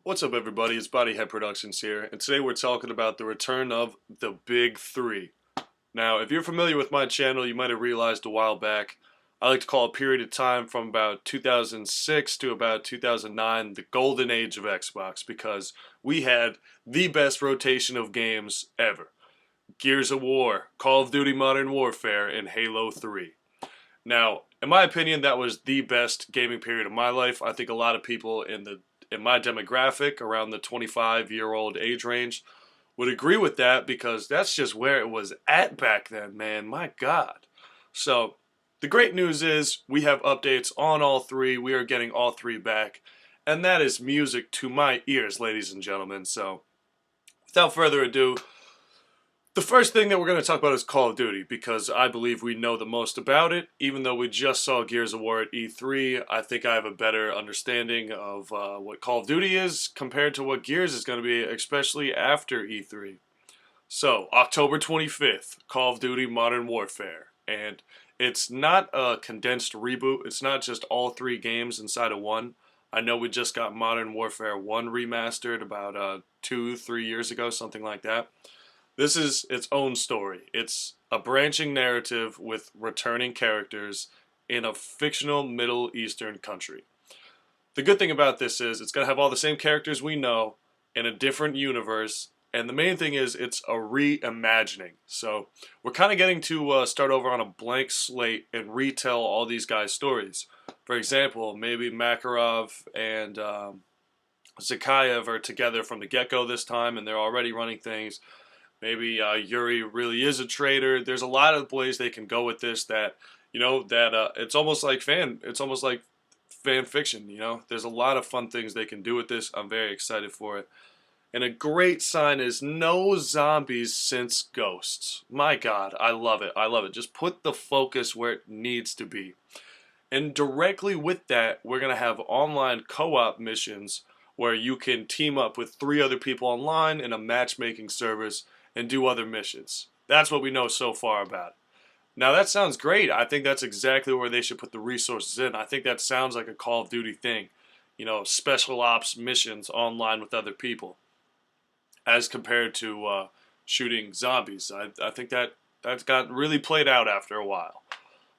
What's up, everybody? It's Bodyhead Productions here, and today we're talking about the return of the Big Three. Now, if you're familiar with my channel, you might have realized a while back, I like to call a period of time from about 2006 to about 2009 the golden age of Xbox, because we had the best rotation of games ever. Gears of War, Call of Duty Modern Warfare, and Halo 3. Now, in my opinion, that was the best gaming period of my life. I think a lot of people in my demographic, around the 25-year-old age range, would agree with that because that's just where it was at back then, man. My God. So, the great news is we have updates on all three. We are getting all three back. And that is music to my ears, ladies and gentlemen. So, without further ado, the first thing that we're going to talk about is Call of Duty, because I believe we know the most about it. Even though we just saw Gears of War at E3, I think I have a better understanding of what Call of Duty is compared to what Gears is going to be, especially after E3. So, October 25th, Call of Duty Modern Warfare. And it's not a condensed reboot. It's not just all three games inside of one. I know we just got Modern Warfare 1 remastered about 2-3 years ago, something like that. This is its own story. It's a branching narrative with returning characters in a fictional Middle Eastern country. The good thing about this is it's going to have all the same characters we know in a different universe, and the main thing is it's a reimagining. So we're kind of getting to start over on a blank slate and retell all these guys' stories. For example, maybe Makarov and Zakayev are together from the get-go this time, and they're already running things. Maybe Yuri really is a traitor. There's a lot of ways they can go with this. It's almost like fan fiction. There's a lot of fun things they can do with this. I'm very excited for it. And a great sign is no zombies since Ghosts. My God, I love it. I love it. Just put the focus where it needs to be. And directly with that, we're gonna have online co-op missions where you can team up with 3 other people online in a matchmaking service and do other missions. That's what we know so far about it. Now that sounds great. I think that's exactly where they should put the resources in. I think that sounds like a Call of Duty thing. Special ops missions online with other people, as compared to shooting zombies. I think that's got really played out after a while.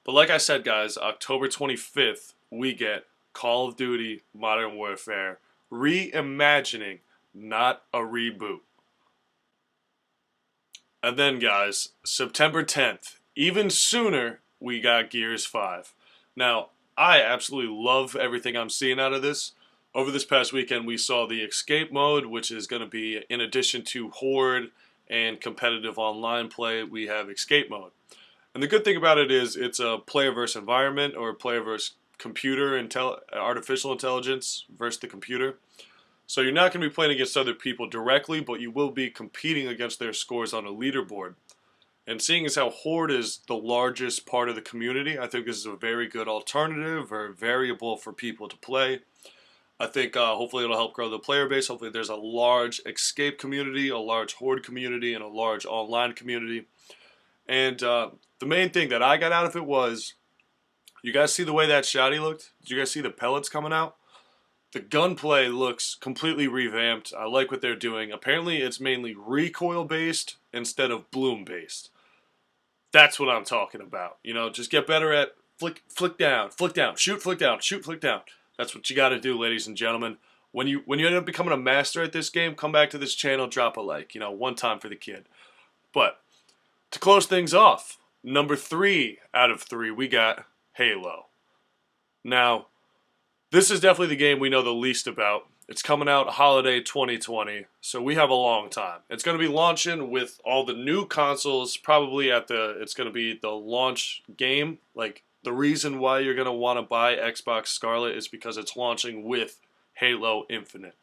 But like I said, guys, October 25th, we get Call of Duty Modern Warfare reimagining, not a reboot. And then, guys, September 10th, even sooner, we got Gears 5. Now, I absolutely love everything I'm seeing out of this. Over this past weekend, we saw the escape mode, which is going to be, in addition to Horde and competitive online play, we have escape mode. And the good thing about it is it's a player versus environment, or player versus artificial intelligence versus the computer. So you're not going to be playing against other people directly, but you will be competing against their scores on a leaderboard. And seeing as how Horde is the largest part of the community, I think this is a very good alternative or variable for people to play. I think hopefully it'll help grow the player base. Hopefully there's a large escape community, a large Horde community, and a large online community. And the main thing that I got out of it was, you guys see the way that shotty looked? Did you guys see the pellets coming out? The gunplay looks completely revamped. I like what they're doing. Apparently it's mainly recoil based instead of bloom based. That's what I'm talking about. Just get better at flick down, shoot, flick down, shoot, flick down. That's what you got to do, ladies and gentlemen. When you end up becoming a master at this game, come back to this channel, drop a like. One time for the kid. But to close things off, number 3 out of 3, we got Halo. Now, this is definitely the game we know the least about. It's coming out holiday 2020, so we have a long time. It's going to be launching with all the new consoles, probably it's going to be the launch game. Like, the reason why you're going to want to buy Xbox Scarlet is because it's launching with Halo Infinite.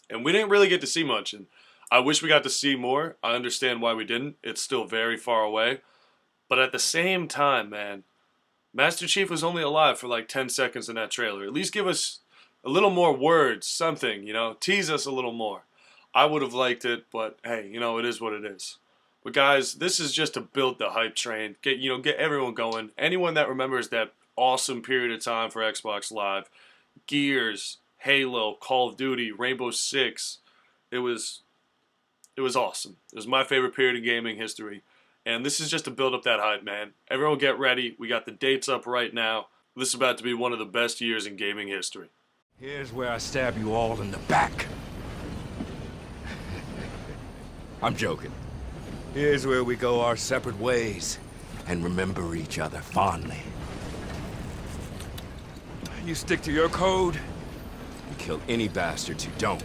And we didn't really get to see much, and I wish we got to see more. I understand why we didn't. It's still very far away. But at the same time, man, Master Chief was only alive for like 10 seconds in that trailer. At least give us a little more words, something, tease us a little more. I would have liked it, but hey, it is what it is. But guys, this is just to build the hype train, get everyone going. Anyone that remembers that awesome period of time for Xbox Live, Gears, Halo, Call of Duty, Rainbow Six. It was awesome. It was my favorite period of gaming history. And this is just to build up that hype, man. Everyone get ready. We got the dates up right now. This is about to be one of the best years in gaming history. Here's where I stab you all in the back. I'm joking. Here's where we go our separate ways and remember each other fondly. You stick to your code, you kill any bastards who don't.